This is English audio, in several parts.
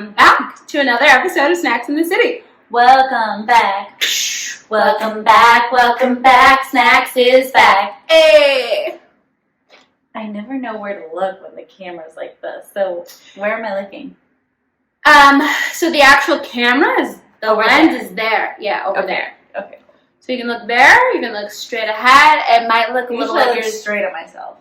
welcome back to another episode of Snacks in the City. Welcome back. Welcome back. Snacks is back. Hey! I never know where to look when the camera's like this. So where am I looking? So the actual camera is, the Over lens there. is there. Yeah, over Okay. there. Okay. So you can look there, you can look straight ahead. It might look a little Usually I like look you're... straight at myself.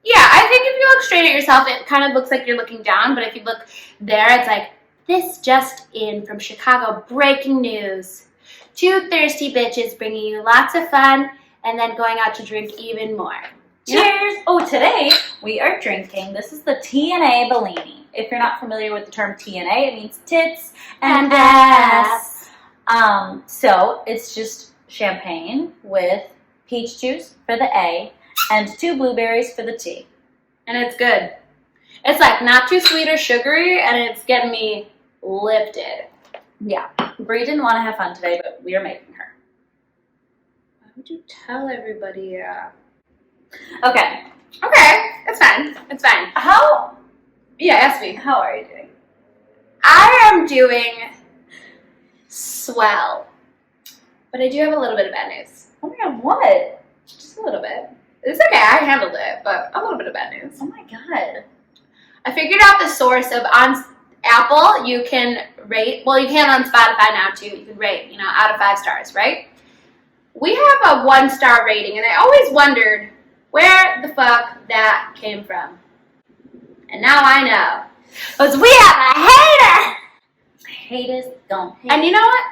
Yeah, I think if you look straight at yourself, it kind of looks like you're looking down. But if you look there, it's like, this just in from Chicago, breaking news. 2 thirsty bitches bringing you lots of fun and then going out to drink even more. Cheers! Yeah. Oh, today we are drinking. This is the TNA Bellini. If you're not familiar with the term TNA, it means tits and ass. So it's just champagne with peach juice for the A and 2 blueberries for the T. And it's good. It's like not too sweet or sugary, and it's getting me lifted. Yeah. Bree didn't want to have fun today, but we are making her. Why would you tell everybody? Okay. Okay, it's fine. It's fine. Yeah, ask me. How are you doing? I am doing swell. But I do have a little bit of bad news. Oh my god, what? Just a little bit. It's okay, I handled it, but a little bit of bad news. Oh my god. I figured out the source of on Apple, you can rate, well, you can on Spotify now too, you can rate, out of 5 stars, right? We have a 1-star rating, and I always wondered where the fuck that came from. And now I know. Because we have a hater! Haters don't hate. And you know what?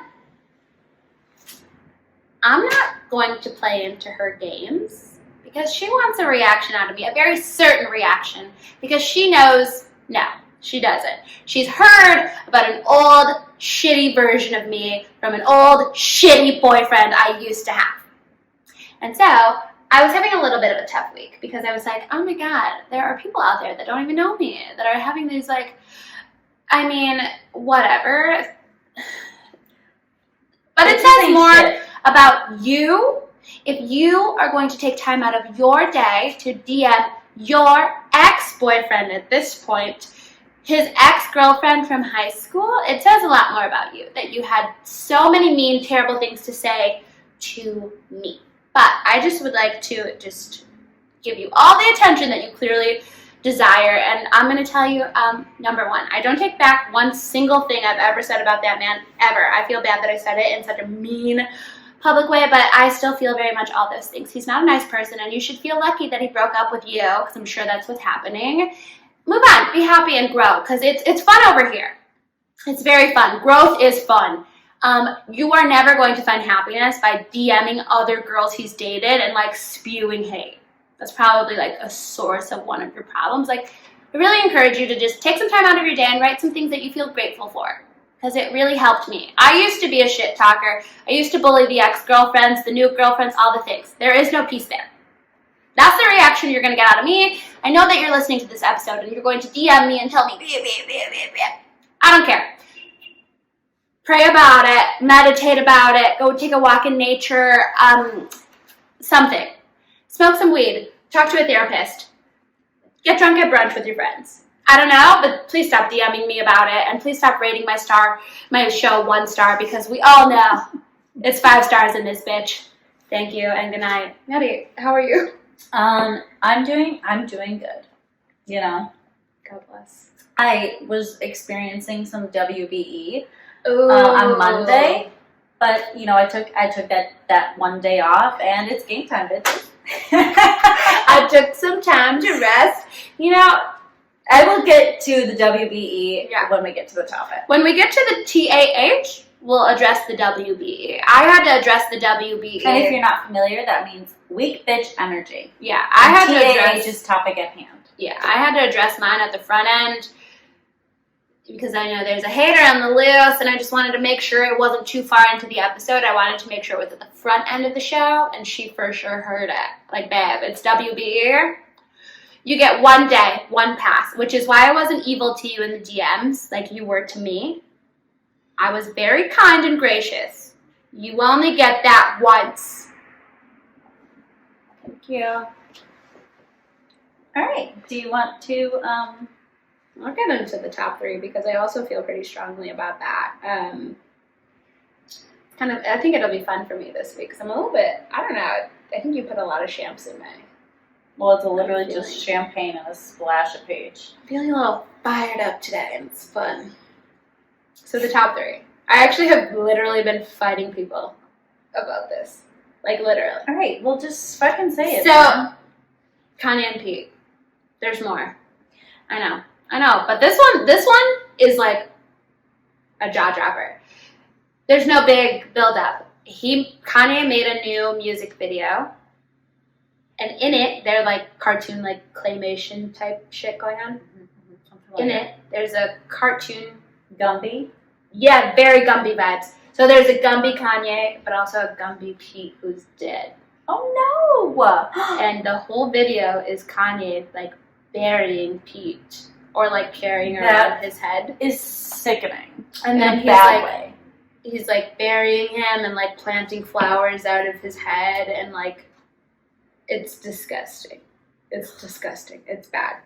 I'm not going to play into her games because she wants a reaction out of me, a very certain reaction, because she knows, no, she doesn't. She's heard about an old, shitty version of me from an old, shitty boyfriend I used to have. And so, I was having a little bit of a tough week because I was like, oh my god, there are people out there that don't even know me, that are having these whatever. But it says more about you. If you are going to take time out of your day to DM your ex-boyfriend at this point, his ex-girlfriend from high school, it says a lot more about you, that you had so many mean, terrible things to say to me. But I just would like to just give you all the attention that you clearly desire. And I'm going to tell you, number 1, I don't take back one single thing I've ever said about that man, ever. I feel bad that I said it in such a mean, public way, but I still feel very much all those things. He's not a nice person, and you should feel lucky that he broke up with you, because I'm sure that's what's happening. Move on, be happy, and grow, because it's fun over here. It's very fun. Growth is fun. You are never going to find happiness by DMing other girls he's dated and spewing hate. That's probably a source of one of your problems. I really encourage you to just take some time out of your day and write some things that you feel grateful for, because it really helped me. I used to be a shit talker. I used to bully the ex-girlfriends, the new girlfriends, all the things. There is no peace there. That's the reaction you're going to get out of me. I know that you're listening to this episode and you're going to DM me and tell me, I don't care. Pray about it, meditate about it, go take a walk in nature, something. Smoke some weed, talk to a therapist, get drunk at brunch with your friends. I don't know, but please stop DMing me about it, and please stop rating my show 1 star, because we all know it's 5 stars in this bitch. Thank you, and good night. Maddy, how are you? I'm doing good. God bless. I was experiencing some WBE Ooh. on Monday, but I took that 1 day off, and it's game time, bitches. I took some time to rest. I will get to the WBE when we get to the topic. When we get to the TAH, we'll address the WBE. I had to address the WBE. And if you're not familiar, that means weak bitch energy. Yeah, I had to address TAH's topic at hand. Yeah, I had to address mine at the front end, because I know there's a hater on the loose, and I just wanted to make sure it wasn't too far into the episode. I wanted to make sure it was at the front end of the show, and she for sure heard it. Babe, it's WBE. You get 1 day, 1 pass, which is why I wasn't evil to you in the DMs like you were to me. I was very kind and gracious. You only get that once. Thank you. All right. Do you want to I'll get into the top 3 because I also feel pretty strongly about that. I think it'll be fun for me this week because I'm a little bit, I don't know, I think you put a lot of champs in my. Well, it's literally just champagne and a splash of peach. I'm feeling a little fired up today and it's fun. So the top 3. I actually have literally been fighting people about this. Like literally. All right, well just fucking say it. So, Kanye and Pete. There's more. I know. But this one is like a jaw dropper. There's no big build up. Kanye made a new music video, and in it, they're like cartoon, like claymation type shit going on. In it, there's a cartoon Gumby. Yeah, very Gumby vibes. So there's a Gumby Kanye, but also a Gumby Pete who's dead. Oh no! And the whole video is Kanye like burying Pete or like carrying her around his head. Is sickening. And then he's like burying him and like planting flowers out of his head and like it's disgusting. It's disgusting. It's bad.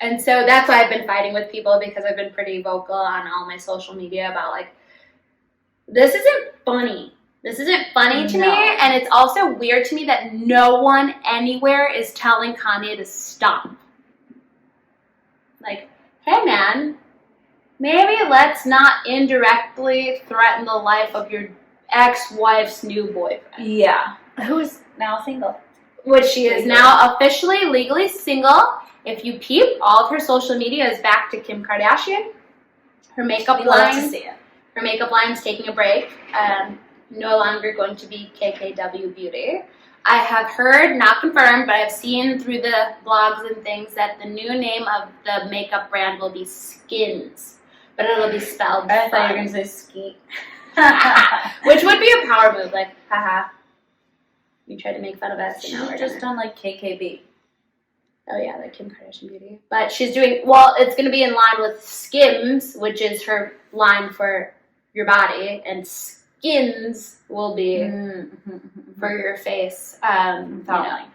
And so that's why I've been fighting with people because I've been pretty vocal on all my social media about like, this isn't funny. This isn't funny to me. And it's also weird to me that no one anywhere is telling Kanye to stop. Like, hey man, maybe let's not indirectly threaten the life of your ex-wife's new boyfriend. Yeah. Who is now single. Which she is now officially legally single. If you peep, all of her social media is back to Kim Kardashian. Her makeup line, her makeup line's taking a break. No longer going to be KKW Beauty. I have heard, not confirmed, but I've seen through the blogs and things that the new name of the makeup brand will be Skins, but it'll be spelled. I thought you were gonna say Skeet, which would be a power move. Like, haha, you tried to make fun of us. She's just done like KKB. Oh yeah, like Kim Kardashian Beauty. But she's doing, well, it's going to be in line with Skims, which is her line for your body, and Skins will be for your face. You know.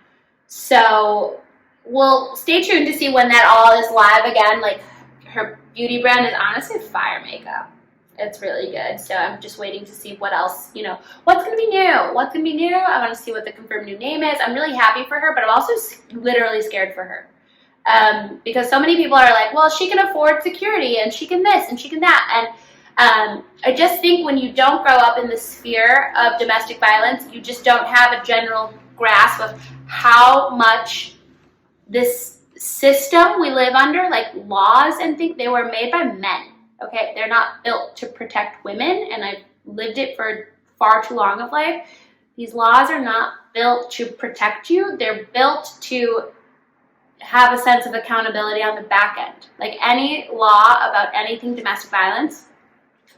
So, well, stay tuned to see when that all is live again. Like, her beauty brand is honestly fire makeup. It's really good. So I'm just waiting to see what else, you know, what's going to be new? What's going to be new? I want to see what the confirmed new name is. I'm really happy for her, but I'm also literally scared for her. Because so many people are like, well, she can afford security and she can this and she can that. And I just think when you don't grow up in the sphere of domestic violence, you just don't have a general grasp of how much this system we live under, like laws and things, they were made by men. Okay, they're not built to protect women, and I've lived it for far too long of life. These laws are not built to protect you. They're built to have a sense of accountability on the back end. Like any law about anything domestic violence,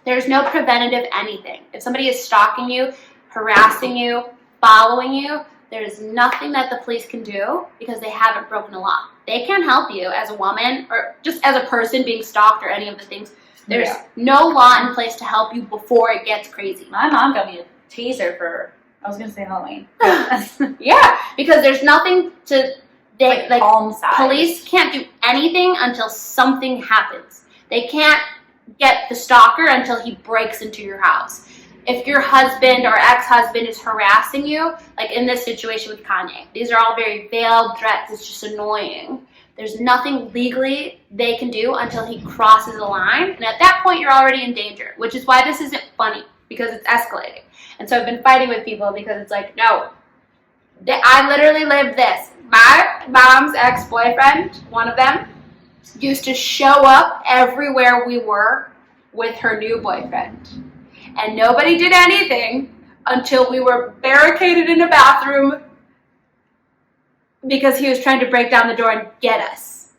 there's no preventative anything. If somebody is stalking you, harassing you, following you, there's nothing that the police can do because they haven't broken a law. They can't help you as a woman or just as a person being stalked or any of the things. There's no law in place to help you before it gets crazy. My mom got me a taser for, I was going to say Halloween. Yeah, because there's nothing to, like palm size. Police can't do anything until something happens. They can't get the stalker until he breaks into your house. If your husband or ex-husband is harassing you, like in this situation with Kanye, these are all very veiled threats. It's just annoying. There's nothing legally they can do until he crosses a line. And at that point, you're already in danger, which is why this isn't funny, because it's escalating. And so I've been fighting with people because it's like, no, I literally lived this. My mom's ex-boyfriend, one of them, used to show up everywhere we were with her new boyfriend. And nobody did anything until we were barricaded in a bathroom because he was trying to break down the door and get us.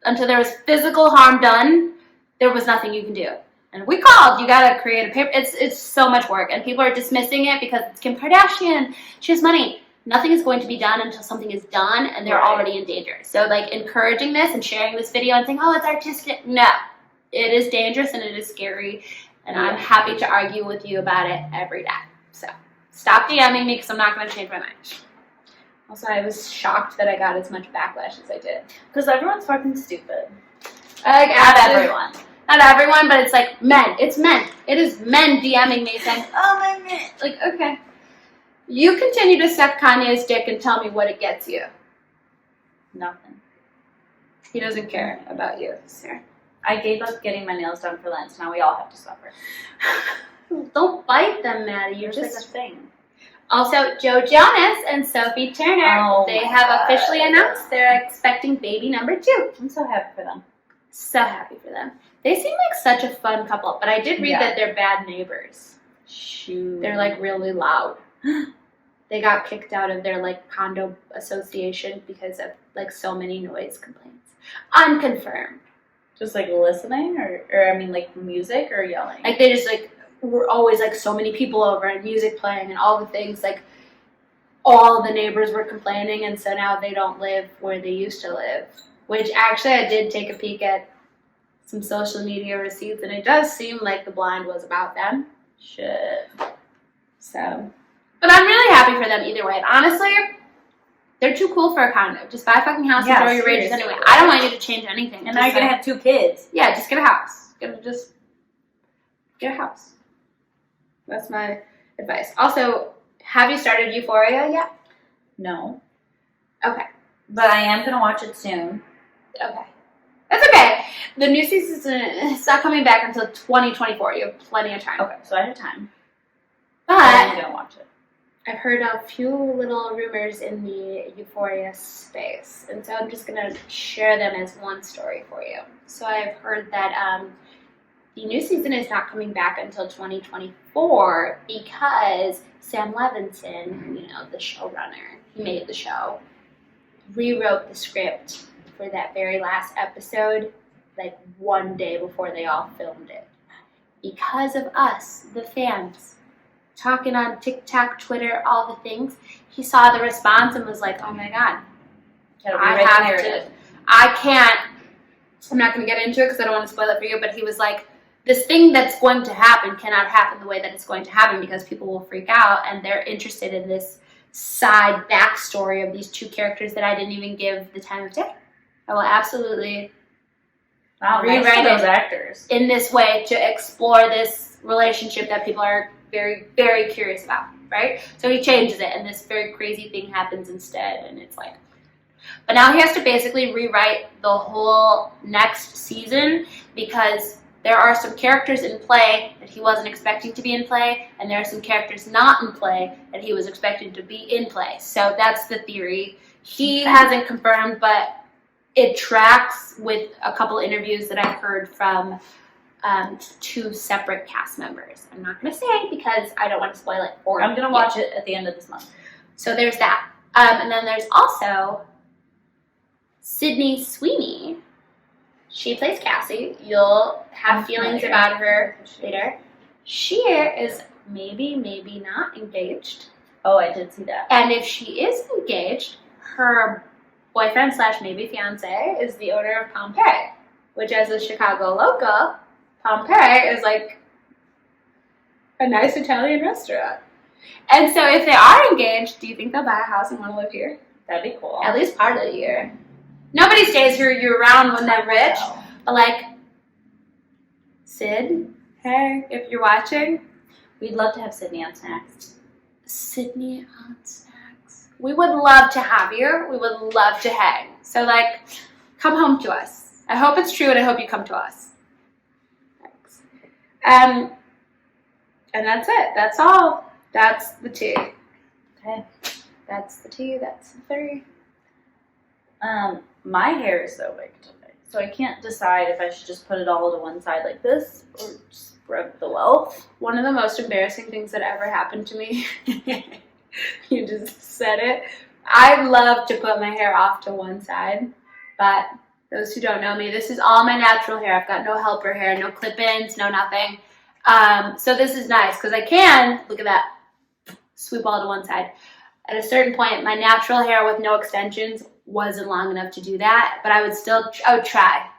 Until there was physical harm done, there was nothing you can do. And we called, you gotta create a paper. It's so much work. And people are dismissing it because it's Kim Kardashian. She has money. Nothing is going to be done until something is done and they're already in danger. So like encouraging this and sharing this video and saying, oh, it's artistic. No, it is dangerous and it is scary. And I'm happy to argue with you about it every day. So stop DMing me because I'm not going to change my mind. Also, I was shocked that I got as much backlash as I did. Because everyone's fucking stupid. Like, Not everyone. Not everyone, but it's like men. It's men. It is men DMing me saying, Oh my god. like, okay. You continue to suck Kanye's dick and tell me what it gets you. Nothing. He doesn't care about you, sir. I gave up getting my nails done for Lent. Now we all have to suffer. Don't bite them, Maddie. You're There's just... like a thing. Also, Joe Jonas and Sophie Turner, Oh they my have God. officially announced they're expecting baby number 2. I'm so happy for them. So happy for them. They seem like such a fun couple, but I did read that they're bad neighbors. Shoot. They're like really loud. They got kicked out of their like condo association because of like so many noise complaints. Unconfirmed. Just like listening or I mean like music or yelling? Like they just like were always like so many people over and music playing and all the things, like all the neighbors were complaining, and so now they don't live where they used to live. Which actually I did take a peek at some social media receipts, and it does seem like the blind was about them. Shit. So, but I'm really happy for them either way. And honestly, they're too cool for a condo. Just buy a fucking house and throw your rages seriously. anyway. I don't want you to change anything. And now you're gonna have 2 kids. Yeah, just get a house. Just get a house. That's my advice. Also, have you started Euphoria yet? No. Okay. But I am gonna watch it soon. Okay. That's okay. The new season is not coming back until 2024. You have plenty of time. Okay, so I have time. But I'm gonna watch it. I've heard a few little rumors in the Euphoria space, and so I'm just going to share them as one story for you. So I've heard that the new season is not coming back until 2024 because Sam Levinson, you know, the showrunner, he made the show, rewrote the script for that very last episode like one day before they all filmed it. Because of us, the fans, talking on TikTok, Twitter, all the things, he saw the response and was like, oh my god, I have to, I can't, I'm not going to get into it because I don't want to spoil it for you, but he was like, this thing that's going to happen cannot happen the way that it's going to happen because people will freak out and they're interested in this side backstory of these 2 characters that I didn't even give the time of day. I will absolutely rewrite those actors in this way to explore this relationship that people are very, very curious about, right? So he changes it, and this very crazy thing happens instead, and it's like... But now he has to basically rewrite the whole next season because there are some characters in play that he wasn't expecting to be in play, and there are some characters not in play that he was expecting to be in play. So that's the theory. He hasn't confirmed, but it tracks with a couple interviews that I've heard from 2 separate cast members. I'm not going to say because I don't want to spoil it for you. I'm going to watch it at the end of this month. So there's that. And then there's also Sydney Sweeney. She plays Cassie. You'll have feelings about her later. She is maybe not engaged. Oh, I did see that. And if she is engaged, her boyfriend / maybe fiance is the owner of Pompeii, which as a Chicago local, Pompeii is like a nice Italian restaurant. And so if they are engaged, do you think they'll buy a house and want to live here? That'd be cool. At least part of the year. Nobody stays here year-round when they're rich. But like, Sid, hey, if you're watching, we'd love to have Sydney on Snax. Sydney on Snax. We would love to have you. We would love to hang. So like, come home to us. I hope it's true and I hope you come to us. Thanks. And that's it. That's all. That's the tea. Okay. That's the tea. That's the 3. My hair is so big today, so I can't decide if I should just put it all to one side like this or spread the wealth. One of the most embarrassing things that ever happened to me, you just said it. I love to put my hair off to one side, but those who don't know me, this is all my natural hair. I've got no helper hair, no clip-ins, no nothing. So this is nice because I can, look at that, sweep all to one side. At a certain point, my natural hair with no extensions wasn't long enough to do that, but I would try.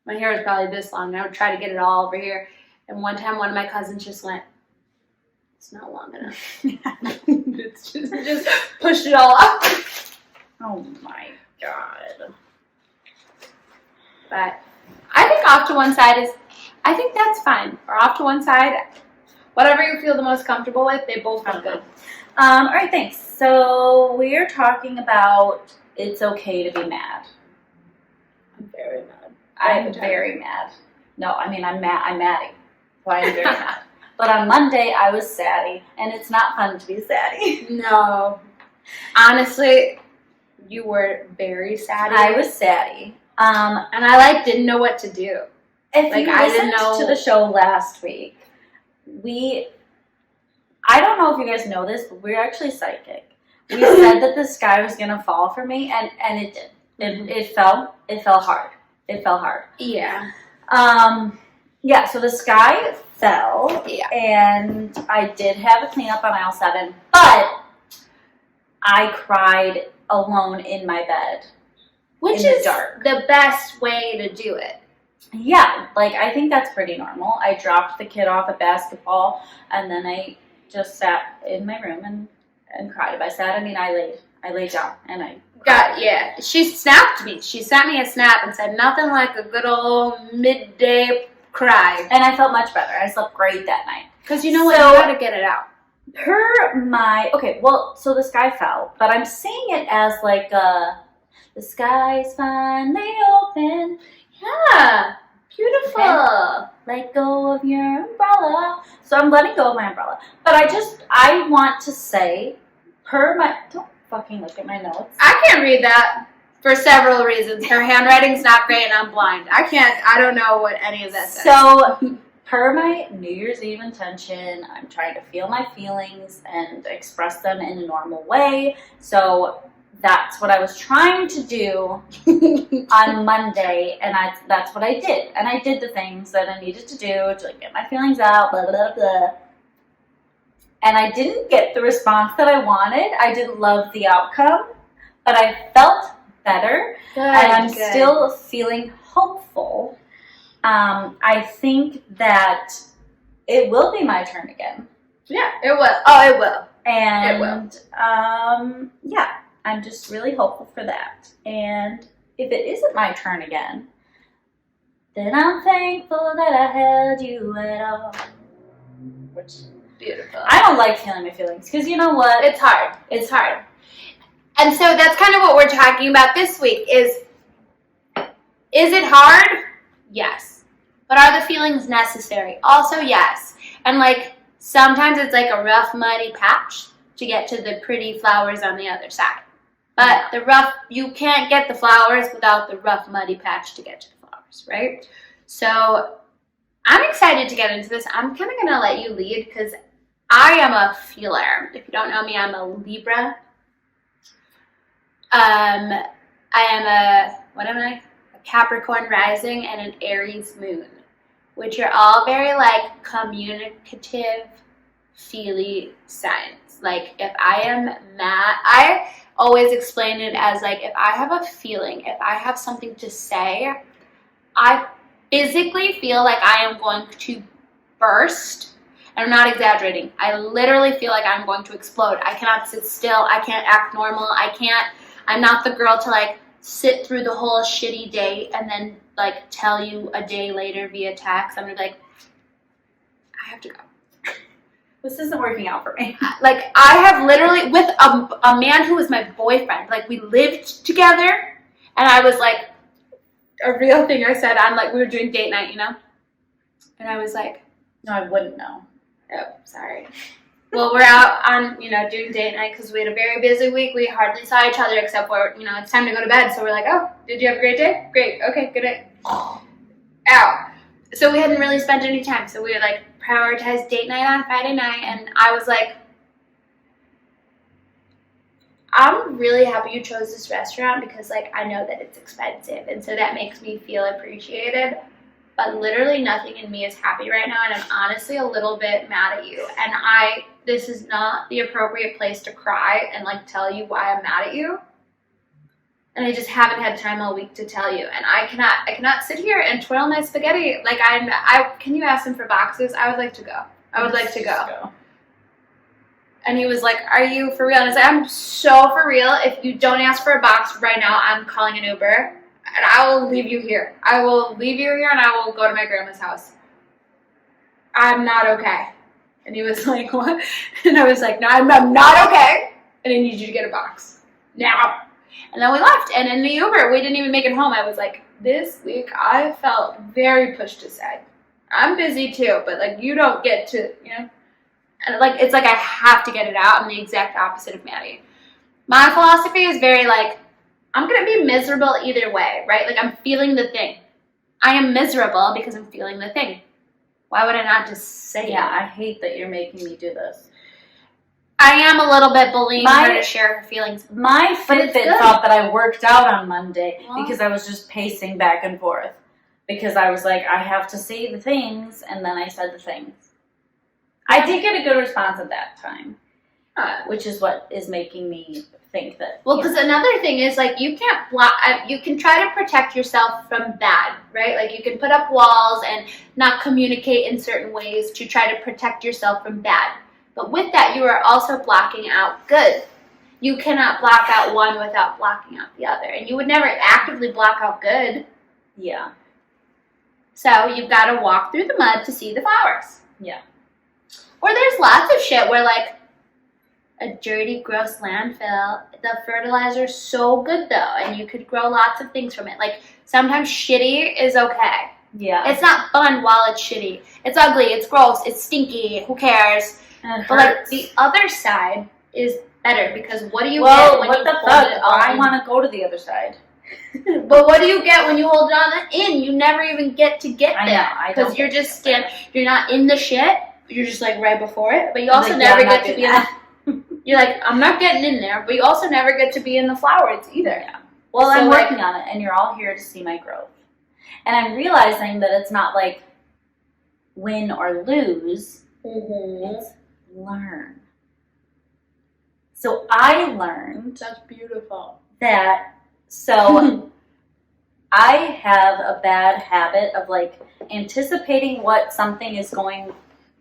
My hair is probably this long, and I would try to get it all over here. And one time, one of my cousins just went, it's not long enough. It's just pushed it all up. Oh my God. But I think off to one side I think that's fine. Or off to one side, whatever you feel the most comfortable with, they both feel good. All right, thanks. So we're talking about it's okay to be mad. I'm very mad. I'm very mad. No, I mean, I'm Maddy. So I'm very mad. But on Monday, I was saddy, and it's not fun to be saddy. No. Honestly, you were very sad. I was saddy. And I didn't know what to do. If Like, you I listened didn't know to the show last week, I don't know if you guys know this, but we're actually psychic. We said that the sky was gonna fall for me, and it did. It fell. It fell hard. It fell hard. Yeah. Yeah. So the sky fell, Yeah. and I did have a cleanup on aisle 7, but I cried alone in my bed, Which in the is dark. the best way to do it. Yeah, like I think that's pretty normal. I dropped the kid off at basketball, and then I just sat in my room and cried. If I sat, I mean, I laid down, and I Yeah. She snapped me. She sent me a snap and said nothing like a good old midday cry. and I felt much better. I slept great that night. Because you know what? So- You gotta get it out. So the sky fell, but I'm seeing it as like the sky's finally open. Yeah. Beautiful. Okay. Let go of your umbrella. So I'm letting go of my umbrella. But I want to say, don't fucking look at my notes. I can't read that for several reasons. Her handwriting's not great and I'm blind. I don't know what any of that says. So, per my New Year's Eve intention, I'm trying to feel my feelings and express them in a normal way. So, that's what I was trying to do on Monday, and that's what I did. And I did the things that I needed to do to get my feelings out, blah, blah, blah. And I didn't get the response that I wanted. I didn't love the outcome, but I felt better, Good, and I'm good. still feeling hopeful. I think that it will be my turn again. Yeah, it will. Oh, it will. And, It will. Yeah, I'm just really hopeful for that. And if it isn't my turn again, then I'm thankful that I held you at all. Which, Beautiful. I don't like feeling my feelings, because you know what? It's hard. It's hard. And so that's kind of what we're talking about this week is it hard? Yes. But are the feelings necessary? Also, yes. And sometimes it's like a rough, muddy patch to get to the pretty flowers on the other side. But you can't get the flowers without the rough, muddy patch to get to the flowers, right? So I'm excited to get into this. I'm kind of going to let you lead because I am a feeler. If you don't know me, I'm a Libra. I am a Capricorn rising and an Aries moon, which are all very communicative, feely signs. If I am mad, I always explain it as if I have a feeling, if I have something to say, I physically feel like I am going to burst. And I'm not exaggerating. I literally feel like I'm going to explode. I cannot sit still. I can't act normal. I'm not the girl to sit through the whole shitty day and then tell you a day later via text. I'm gonna be I have to go. This isn't working out for me. I have literally, with a man who was my boyfriend, we lived together, and I was a real thing I said, we were doing date night, and I was No, I wouldn't know. oh, sorry. Well, we're out on, doing date night because we had a very busy week. We hardly saw each other except for, it's time to go to bed. So we're oh, did you have a great day? Great. Okay, good night. Ow. So we hadn't really spent any time. So we prioritized date night on Friday night. And I was I'm really happy you chose this restaurant because, I know that it's expensive. And so that makes me feel appreciated. But literally nothing in me is happy right now, and I'm honestly a little bit mad at you. And this is not the appropriate place to cry and tell you why I'm mad at you. And I just haven't had time all week to tell you. And I cannot sit here and twirl my spaghetti. Can you ask them for boxes? I would like to go. I would like to go. And he was like, are you for real? And I was like, I'm so for real. If you don't ask for a box right now, I'm calling an Uber. And I will leave you here. I will leave you here and I will go to my grandma's house. I'm not okay. And he was like, what? And I was like, no, I'm not okay. And I need you to get a box. Now. And then we left. And in the Uber, we didn't even make it home. I was like, this week I felt very pushed aside. I'm busy too, but like you don't get to, you know. And like it's like I have to get it out. I'm the exact opposite of Maddy. My philosophy is very like, I'm going to be miserable either way, right? Like I'm feeling the thing. I am miserable because I'm feeling the thing. Why would I not just say it? I hate that you're making me do this. I am a little bit bullying her to share her feelings. My Fitbit thought that I worked out on Monday because I was just pacing back and forth. Because I was like, I have to say the things, and then I said the things. I did get a good response at that time, which is what is making me think that. Well, because another thing is like you can't block. You can try to protect yourself from bad, right? Like you can put up walls and not communicate in certain ways to try to protect yourself from bad. But with that, you are also blocking out good. You cannot block out one without blocking out the other, and you would never actively block out good. Yeah. So you've got to walk through the mud to see the flowers. Yeah. Or there's lots of shit where like a dirty, gross landfill, the fertilizer's so good though, and you could grow lots of things from it. Like sometimes shitty is okay. Yeah. It's not fun while it's shitty. It's ugly, it's gross, it's stinky, who cares? And but like the other side is better because what do you get when what you the hold fuck? it on? I want to go to the other side. But what do you get when you hold it on the in? You never even get to get there because you're just you're not in the shit. You're just like right before it, but you also never get to be in the, you're like, I'm not getting in there, but you also never get to be in the flowers either. Yeah. Well, so I'm working on it, and you're all here to see my growth. And I'm realizing that it's not like win or lose, it's learn. So I learned. That's beautiful. That, so I have a bad habit of like anticipating what something is going,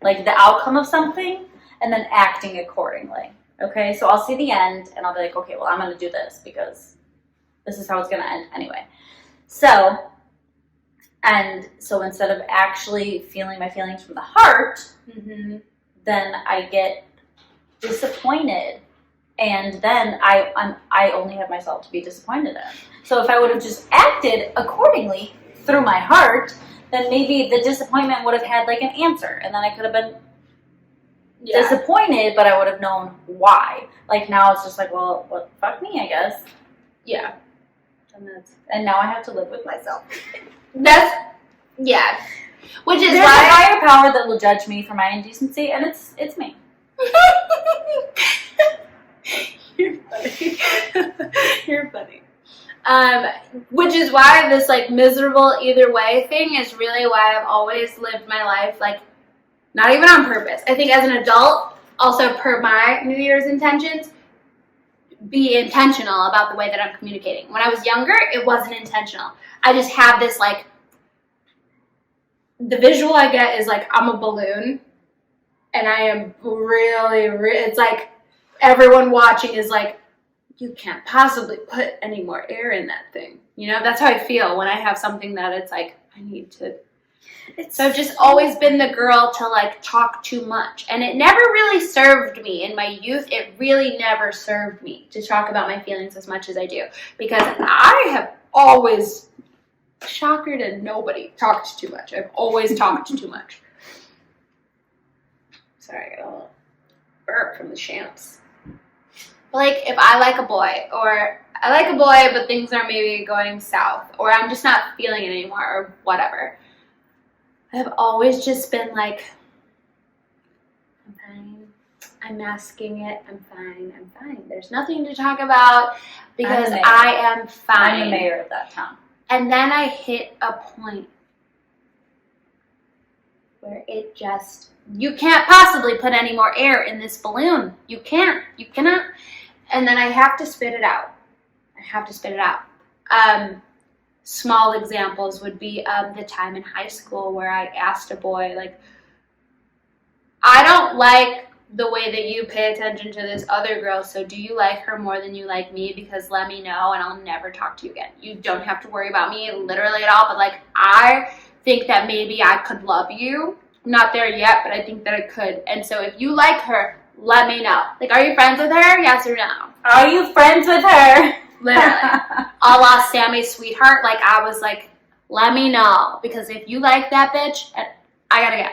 like the outcome of something, and then acting accordingly. Okay, so I'll see the end, and I'll be like, okay, well, I'm going to do this because this is how it's going to end anyway. So instead of actually feeling my feelings from the heart, then I get disappointed, and then I only have myself to be disappointed in. So if I would have just acted accordingly through my heart, then maybe the disappointment would have had like an answer, and then I could have been disappointed, but I would have known why. Like now it's just like, well, fuck me, I guess. Yeah. And now I have to live with myself. Which is There's why a higher power that will judge me for my indecency, and it's me. You're funny. You're funny. Which is why this like miserable either way thing is really why I've always lived my life like not even on purpose. I think as an adult, also per my New Year's intentions, be intentional about the way that I'm communicating. When I was younger, it wasn't intentional. I just have this like, the visual I get is like I'm a balloon and I am really, it's like everyone watching is like, you can't possibly put any more air in that thing. You know, that's how I feel when I have something that it's like, I need to. So I've just always been the girl to like talk too much. And it never really served me in my youth. It really never served me to talk about my feelings as much as I do. Because I have always, shocker to nobody, talked too much. I've always talked too much. Sorry, I got a little burp from the champs. Like if I like a boy, or I like a boy but things are maybe going south, or I'm just not feeling it anymore, or whatever, I've always just been like, I'm fine, I'm masking it, I'm fine. There's nothing to talk about because I am fine. I'm the mayor of that town. And then I hit a point where it just, you can't possibly put any more air in this balloon. You can't. You cannot. And then I have to spit it out. Small examples would be the time in high school where I asked a boy, like, I don't like the way that you pay attention to this other girl. So do you like her more than you like me? Because let me know and I'll never talk to you again. You don't have to worry about me literally at all. But like, I think that maybe I could love you. I'm not there yet, but I think that I could. And so if you like her, let me know. Like, are you friends with her? Yes or no? Are you friends with her? Literally. A la Sammy Sweetheart. Like, I was like, let me know. Because if you like that bitch, I gotta go.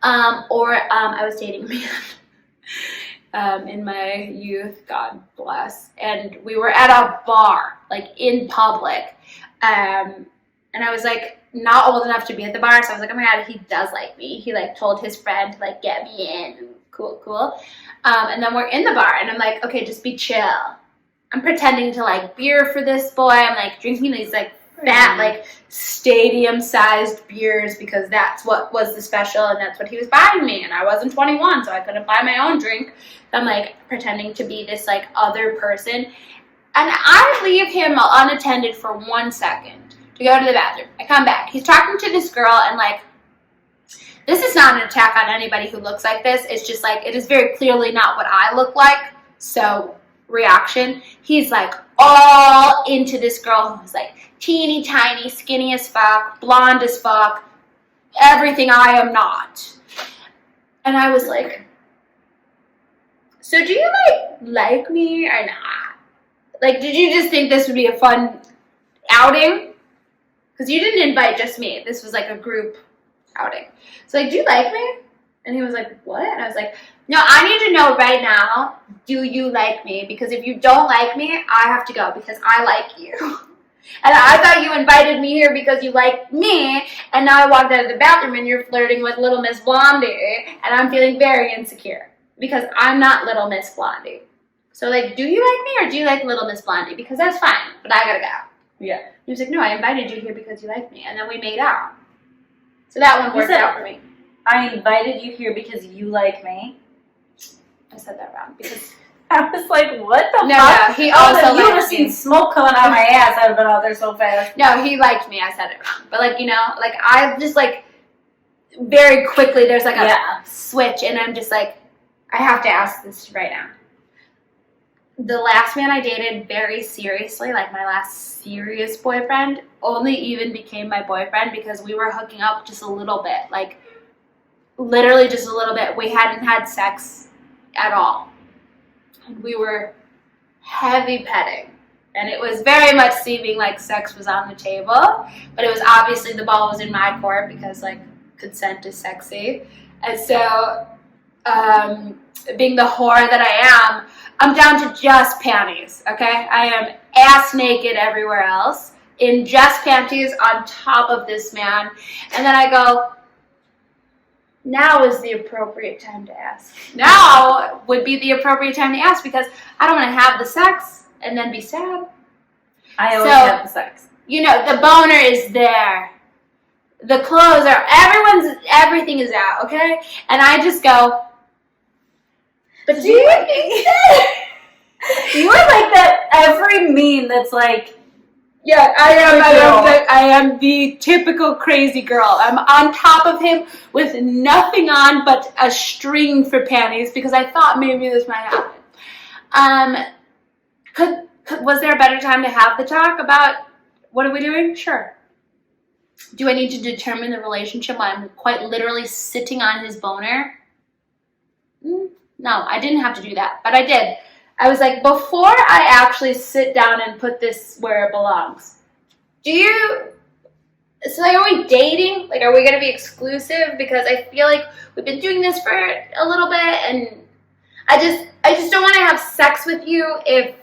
I was dating a man in my youth, God bless, and we were at a bar, like in public, and I was like not old enough to be at the bar, so I was like, oh my God, he does like me. He like told his friend to like get me in. Cool. And then we're in the bar, and I'm like, okay, just be chill. I'm pretending to like beer for this boy. I'm like drinking these like fat, like stadium-sized beers because that's what was the special and that's what he was buying me. And I wasn't 21, so I couldn't buy my own drink. So I'm like pretending to be this like other person. And I leave him unattended for 1 second to go to the bathroom. I come back. He's talking to this girl and like, this is not an attack on anybody who looks like this. It's just like, it is very clearly not what I look like. So reaction, he's like all into this girl who's like teeny tiny, skinny as fuck, blonde as fuck, everything I am not. And I was like, so do you like me or not? Like, did you just think this would be a fun outing? Because you didn't invite just me. This was like a group outing. So like, do you like me? And he was like, what? And I was like, no, I need to know right now, do you like me? Because if you don't like me, I have to go because I like you. And I thought you invited me here because you like me, and now I walked out of the bathroom and you're flirting with Little Miss Blondie, and I'm feeling very insecure because I'm not Little Miss Blondie. So like, do you like me or do you like Little Miss Blondie? Because that's fine, but I gotta go. Yeah. He was like, no, I invited you here because you like me, and then we made out. So that one worked out for me. I invited you here because you like me. I said that wrong because I was like, what the fuck? No, he also you would have liked me. seen smoke coming out of my ass. I would have been out there so fast. No, he liked me. I said it wrong. But like, you know, like I just like very quickly there's like a switch and I'm just like, I have to ask this right now. The last man I dated very seriously, like my last serious boyfriend, only even became my boyfriend because we were hooking up just a little bit. Like literally just a little bit. We hadn't had sex at all. And we were heavy petting. And it was very much seeming like sex was on the table. But it was obviously the ball was in my court because like consent is sexy. And so being the whore that I am, I'm down to just panties, okay? I am ass naked everywhere else in just panties on top of this man. And then I go, now is the appropriate time to ask. Now would be the appropriate time to ask because I don't want to have the sex and then be sad. I always have the sex. You know, the boner is there. The clothes are, everything is out, okay? And I just go, but do you think that? You are like that every meme that's like, yeah, I am the typical crazy girl. I'm on top of him with nothing on but a string for panties because I thought maybe this might happen. Was there a better time to have the talk about what are we doing? Sure. Do I need to determine the relationship while I'm quite literally sitting on his boner? No, I didn't have to do that, but I did. I was like, before I actually sit down and put this where it belongs, so like, are we dating? Like, are we going to be exclusive? Because I feel like we've been doing this for a little bit, and I just don't want to have sex with you if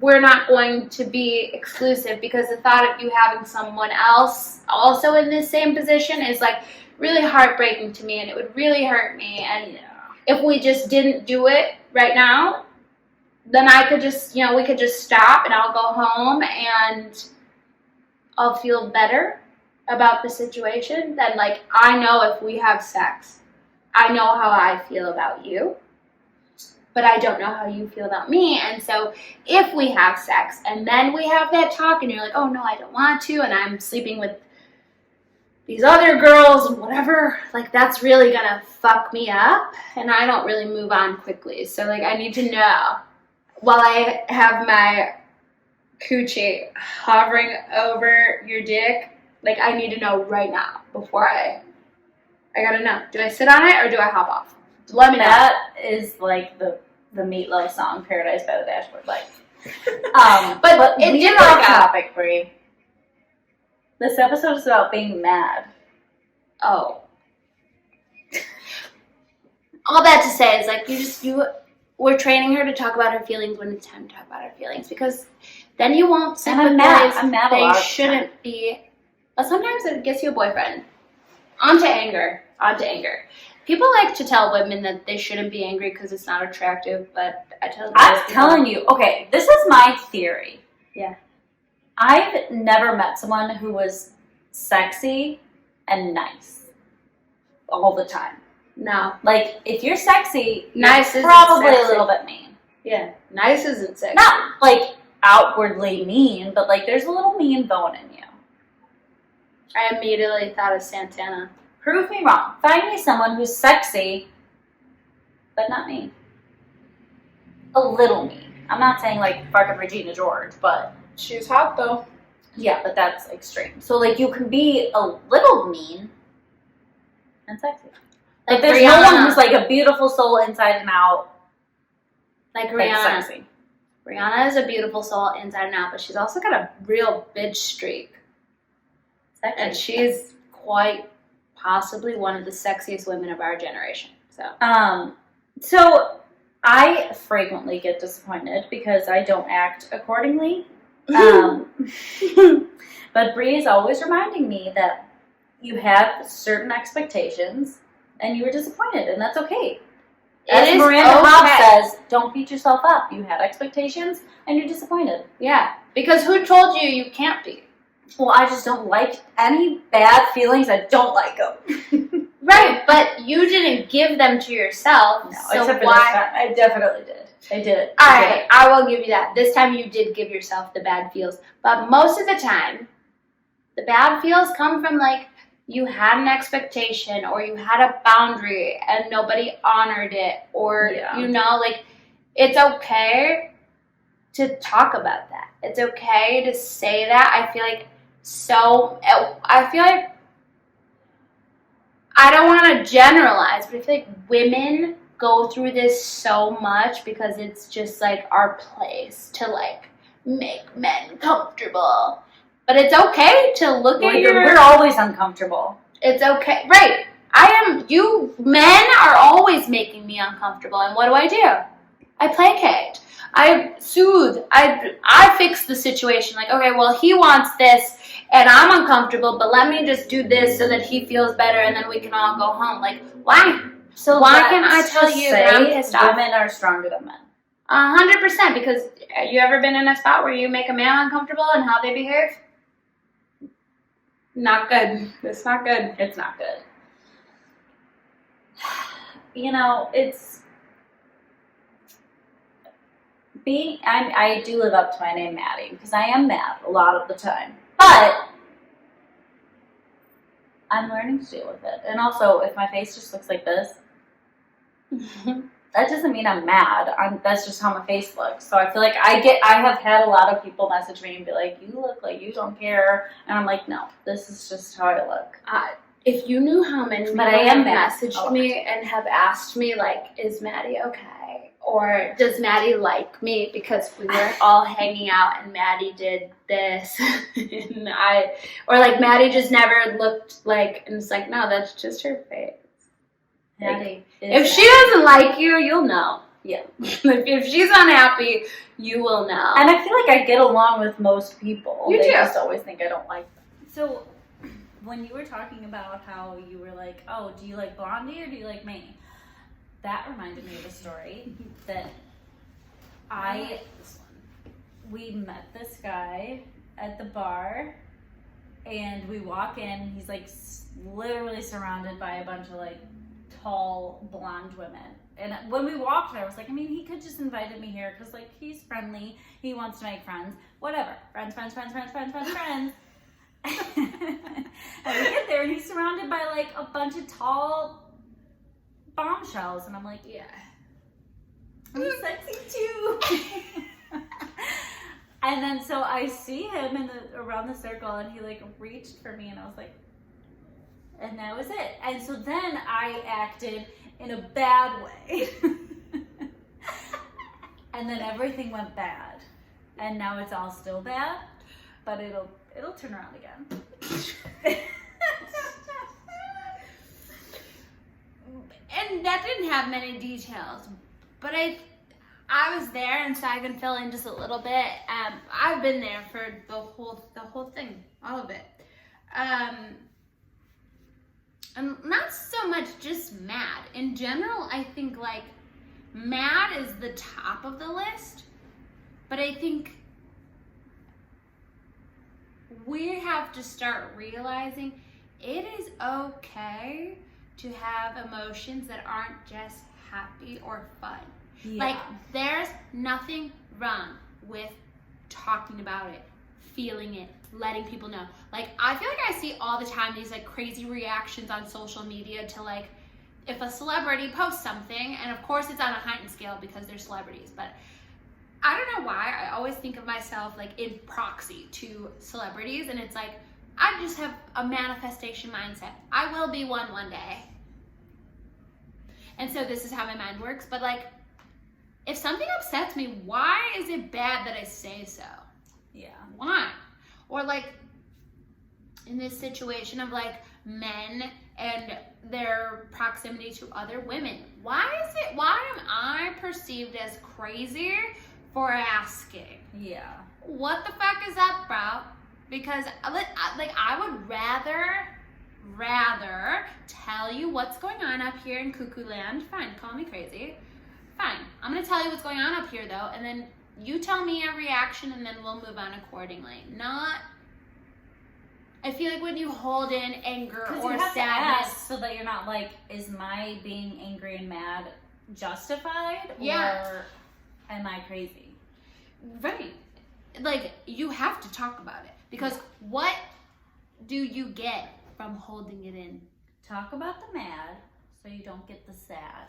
we're not going to be exclusive, because the thought of you having someone else also in this same position is like really heartbreaking to me, and it would really hurt me. And if we just didn't do it right now, then I could just, we could just stop and I'll go home and I'll feel better about the situation. Then, like, I know if we have sex, I know how I feel about you, but I don't know how you feel about me. And so if we have sex and then we have that talk and you're like, oh no, I don't want to, and I'm sleeping with these other girls and whatever, like that's really gonna fuck me up, and I don't really move on quickly. So like I need to know while I have my coochie hovering over your dick, like I need to know right now before I gotta know. Do I sit on it or do I hop off? Let me know. That is like the Meatloaf song, Paradise by the Dashboard Light. But it we did are off work out. topic, Brie. This episode is about being mad. Oh. All that to say is like we're training her to talk about her feelings when it's time to talk about her feelings, because then you won't sit And with I'm mad. boys I'm mad a lot of they the shouldn't be. But sometimes it gets you a boyfriend. Onto anger. People like to tell women that they shouldn't be angry because it's not attractive, but I tell I'm guys, telling you, okay, this is my theory. Yeah. I've never met someone who was sexy and nice all the time. No. Like, if you're sexy, Nice you're isn't probably sexy. a little bit mean. Yeah. Nice isn't sexy. Not, like, outwardly mean, but, like, there's a little mean bone in you. I immediately thought of Santana. Prove me wrong. Find me someone who's sexy, but not mean. A little mean. I'm not saying, like, fucking Regina George, but... She's hot though. Yeah, but that's extreme. So, like, you can be a little mean and sexy. Like, there's no one who's, like, a beautiful soul inside and out. Like Like, Rihanna. sexy. Rihanna is a beautiful soul inside and out, but she's also got a real bitch streak. Sexy. And she's quite possibly one of the sexiest women of our generation. So I frequently get disappointed because I don't act accordingly. But Bree is always reminding me that you have certain expectations and you were disappointed, and that's okay. As Miranda Hobbs says, don't beat yourself up. You had expectations and you're disappointed. Yeah, because who told you you can't be? Well, I just don't like any bad feelings. I don't like them. Right, but you didn't give them to yourself. No, so except for why? this time. I definitely did. I did. All right, I will give you that. This time you did give yourself the bad feels, but most of the time, the bad feels come from like you had an expectation or you had a boundary and nobody honored it, or you know, like it's okay to talk about that. It's okay to say that. I feel like I don't want to generalize, but I feel like women go through this so much because it's just like our place to like make men comfortable. But it's okay to look at We're always uncomfortable. It's okay. Right. Men are always making me uncomfortable. And what do? I placate. I soothe. I fix the situation. Like, okay, well, he wants this and I'm uncomfortable, but let me just do this so that he feels better and then we can all go home. Like, why? So why can't I tell you that I'm pissed off? Women are stronger than men. 100%. Because you ever been in a spot where you make a man uncomfortable and how they behave? Not good. It's not good. It's not good. You know, I do live up to my name, Maddy, because I am mad a lot of the time. But I'm learning to deal with it. And also, if my face just looks like this, that doesn't mean I'm mad. That's just how my face looks. So I feel like I have had a lot of people message me and be like, you look like you don't care. And I'm like, no, this is just how I look. If you knew how many people have messaged me and have asked me, like, is Maddy okay? Or does Maddy like me because we were all hanging out and Maddy did this? Or like Maddy just never looked like, and it's like, no, that's just her face. Maddy. If she doesn't like you, you'll know. Yeah. If she's unhappy, you will know. And I feel like I get along with most people. You They do. just always think I don't like them. So, when you were talking about how you were like, oh, do you like Blondie or do you like me? That reminded me of a story that we met this guy at the bar and we walk in, he's like literally surrounded by a bunch of like tall blonde women. And when we walked there, I was like, I mean, he could just invited me here because like he's friendly, he wants to make friends, whatever. Friends. And we get there and he's surrounded by like a bunch of tall bombshells. And I'm like, Yeah. I'm sexy too. And then so I see him around the circle and he like reached for me and I was like, and that was it. And so then I acted in a bad way. And then everything went bad. And now it's all still bad, but it'll turn around again. And that didn't have many details, but I was there, and so I can fill in just a little bit. I've been there for the whole thing, all of it. And not so much just Mad. In general, I think like Mad is the top of the list, but I think we have to start realizing it is okay to have emotions that aren't just happy or fun. Yeah. Like, there's nothing wrong with talking about it, feeling it, letting people know. Like, I feel like I see all the time these like crazy reactions on social media to like if a celebrity posts something, and of course it's on a heightened scale because they're celebrities, but I don't know why I always think of myself like in proxy to celebrities, and it's like I just have a manifestation mindset. I will be one day. And so this is how my mind works. But like, if something upsets me, why is it bad that I say so? Yeah. Why? Or like in this situation of like men and their proximity to other women, why am I perceived as crazy for asking? Yeah. What the fuck is up, bro? Because like I would rather tell you what's going on up here in Cuckoo Land. Fine, call me crazy. Fine. I'm gonna tell you what's going on up here though, and then you tell me your reaction and then we'll move on accordingly. I feel like when you hold in anger or you have sadness, to ask so that you're not like, is my being angry and mad justified? Yeah. Or am I crazy? right? Like, you have to talk about it, because what do you get from holding it in? Talk about the mad so you don't get the sad.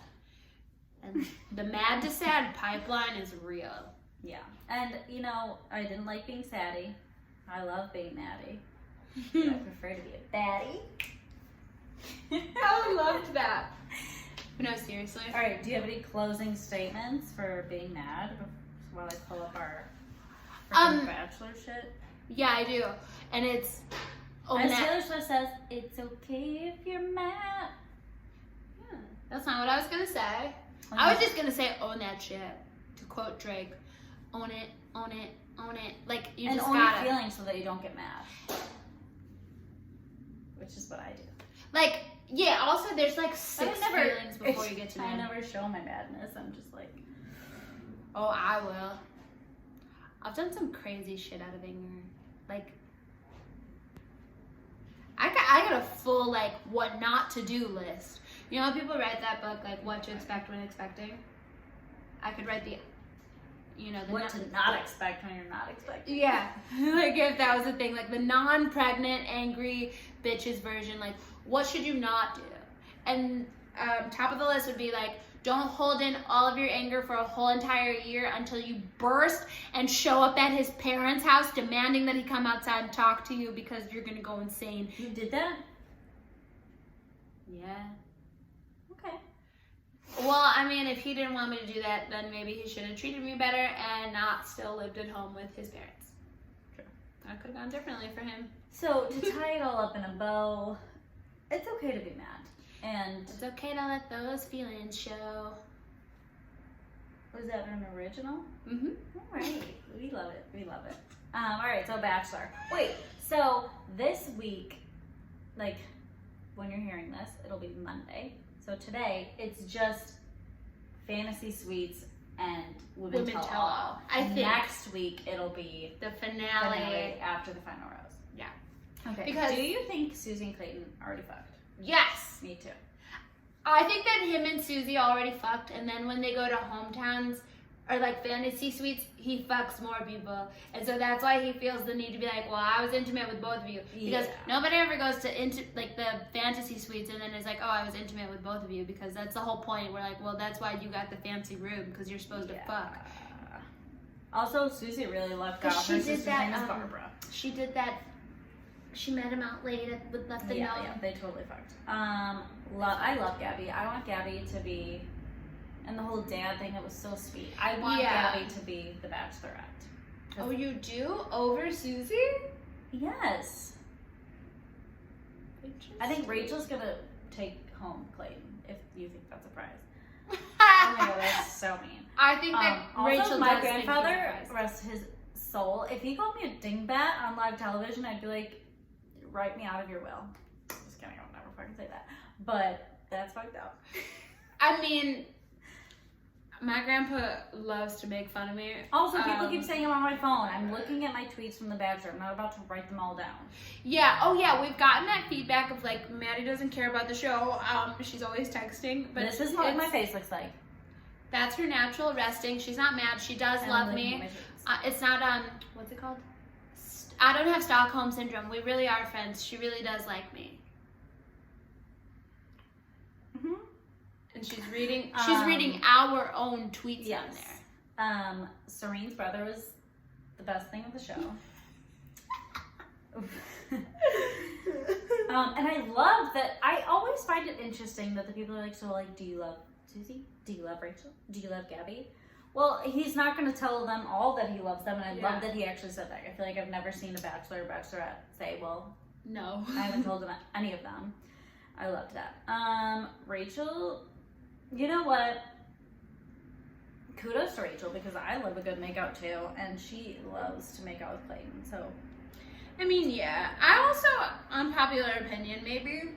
And the mad to sad pipeline is real. Yeah. And, you know, I didn't like being saddy. I love being Maddy. I prefer to be a baddie. I loved that. But no, seriously. All right, do you have any closing statements for being mad while I pull up our freaking Bachelor shit? Yeah, I do. And it's... As Taylor Swift says, it's okay if you're mad. Yeah, that's not what I was going to say. I was just going to say, own that shit. To quote Drake, own it, own it, own it. Like, you and just own gotta... your feelings so that you don't get mad. Which is what I do. Like, yeah, also there's like 6 feelings before you get to I mad. never show my madness. I'm just like... Oh, I will. I've done some crazy shit out of anger. Like, I got a full, like, what not to do list. You know, people write that book, like, What to Expect When Expecting? I could write the, you know, the... What to not expect when you're not expecting. Yeah. Like, if that was a thing. Like, the non-pregnant, angry bitches version. Like, what should you not do? And top of the list would be, like, don't hold in all of your anger for a whole entire year until you burst and show up at his parents' house demanding that he come outside and talk to you because you're going to go insane. You did that? Yeah. Okay. Well, I mean, if he didn't want me to do that, then maybe he should have treated me better and not still lived at home with his parents. True. I could have gone differently for him. So, to tie it all up in a bow, it's okay to be mad. And It's okay to let those feelings show. was that an original? Mm-hmm. All right. We love it. We love it. All right. So Bachelor. Wait. So this week, like when you're hearing this, it'll be Monday. So today it's just Fantasy Suites and Women Tell All. I think Next week it'll be the finale. after the final rose. Yeah. Okay. Because- do you think Susie and Clayton already fucked? Yes. Me too. I think that him and Susie already fucked, and then when they go to hometowns, or like fantasy suites, he fucks more people, and so that's why he feels the need to be like, well, I was intimate with both of you, because nobody ever goes to like the fantasy suites and then is like, oh, I was intimate with both of you, because that's the whole point. We're like, well, that's why you got the fancy room, because you're supposed to fuck. Also, Susie really lucked out. She Her did sister's that. name is Barbara. She did that. She met him out late with left the note. Yeah, they totally fucked. I love Gabby. I want Gabby to be. And the whole dad thing, it was so sweet. I want Gabby to be the Bachelorette. Oh, you do? Over Susie? Yes. I think Rachel's gonna take home Clayton, if you think that's a prize. Oh my god, that's so mean. I think that Rachel also, my does think grandfather, he's a prize. rest his soul, if he called me a dingbat on live television, I'd be like, write me out of your will. Just kidding, I would never fucking say that. But that's fucked up. I mean, my grandpa loves to make fun of me. Also, people keep saying I'm on my phone. I'm looking at my tweets from The Bachelor. I'm not about to write them all down. Yeah. Oh, yeah. We've gotten that feedback of like, Maddy doesn't care about the show. She's always texting. But this is what my face looks like. That's her natural resting. She's not mad. She does love me. It's not what's it called? I don't have Stockholm syndrome. We really are friends. She really does like me. Mhm. And she's reading our own tweets on there. Serene's brother was the best thing of the show. And I love that. I always find it interesting that the people are like, so like, do you love Susie? Do you love Rachel? Do you love Gabby? Well, he's not going to tell them all that he loves them, and I love that he actually said that. I feel like I've never seen a Bachelor or Bachelorette say, well, no. I haven't told them any of them. I loved that. Rachel, you know what? Kudos to Rachel, because I love a good makeout too, and she loves to make out with Clayton, so. I mean, yeah. I also, unpopular opinion, maybe,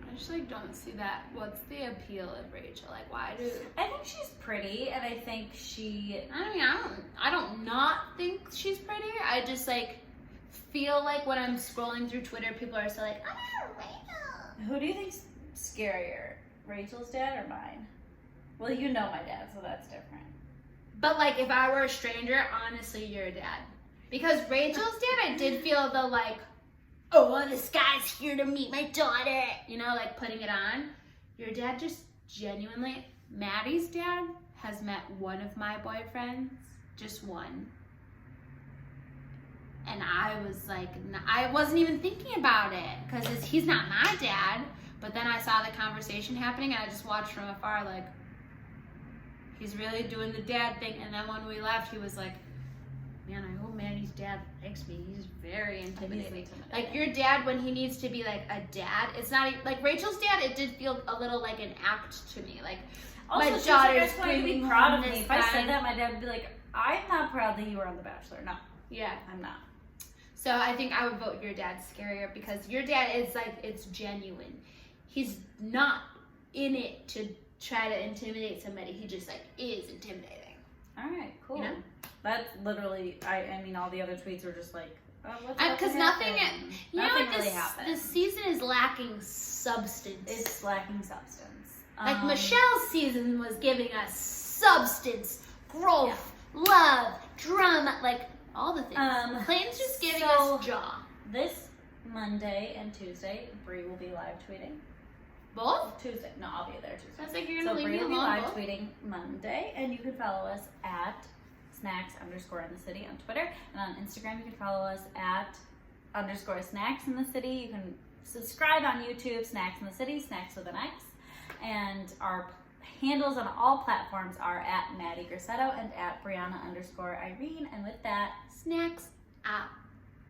I just like don't see that. What's the appeal of Rachel? Like, why do? I think she's pretty, and I think she. I mean, I don't not think she's pretty. I just like feel like when I'm scrolling through Twitter, people are so like, oh, Rachel. Who do you think's scarier, Rachel's dad or mine? Well, you know my dad, so that's different. But like, if I were a stranger, honestly, your dad, because Rachel's dad, I did feel the like, oh, this guy's here to meet my daughter, you know, like putting it on. Your dad just genuinely, Maddy's dad has met one of my boyfriends, just one. And I was like, I wasn't even thinking about it because he's not my dad. But then I saw the conversation happening and I just watched from afar like, he's really doing the dad thing. And then when we left, he was like, man, I hope Maddy's dad likes me. He's very intimidating. Like your dad, when he needs to be like a dad, it's not like Rachel's dad. It did feel a little like an act to me. Like also, my daughter's going to be proud of me. If I said that, my dad would be like, I'm not proud that you were on The Bachelor. No. Yeah. I'm not. So I think I would vote your dad scarier because your dad is like, it's genuine. He's not in it to try to intimidate somebody. He just like is intimidating. All right, cool. You know? That's literally, I mean, all the other tweets were just like, oh, what's because nothing, you nothing know what, really happened. This season is lacking substance. It's lacking substance. Like Michelle's season was giving us substance, growth, love, drama, like all the things. Clayton's just giving us jaw. This Monday and Tuesday, Bree will be live tweeting. Both? Tuesday. No, I'll be there Tuesday. Sounds like you're going to leave Bree me will be alone. live tweeting Monday, and you can follow us at Snax_in-the-city on Twitter, and on Instagram you can follow us at _Snax in the city. You can subscribe on YouTube, Snax in the City, Snax with an X, and our handles on all platforms are at Maddy Grissetto and at Brianna_Irene. And with that, Snax out.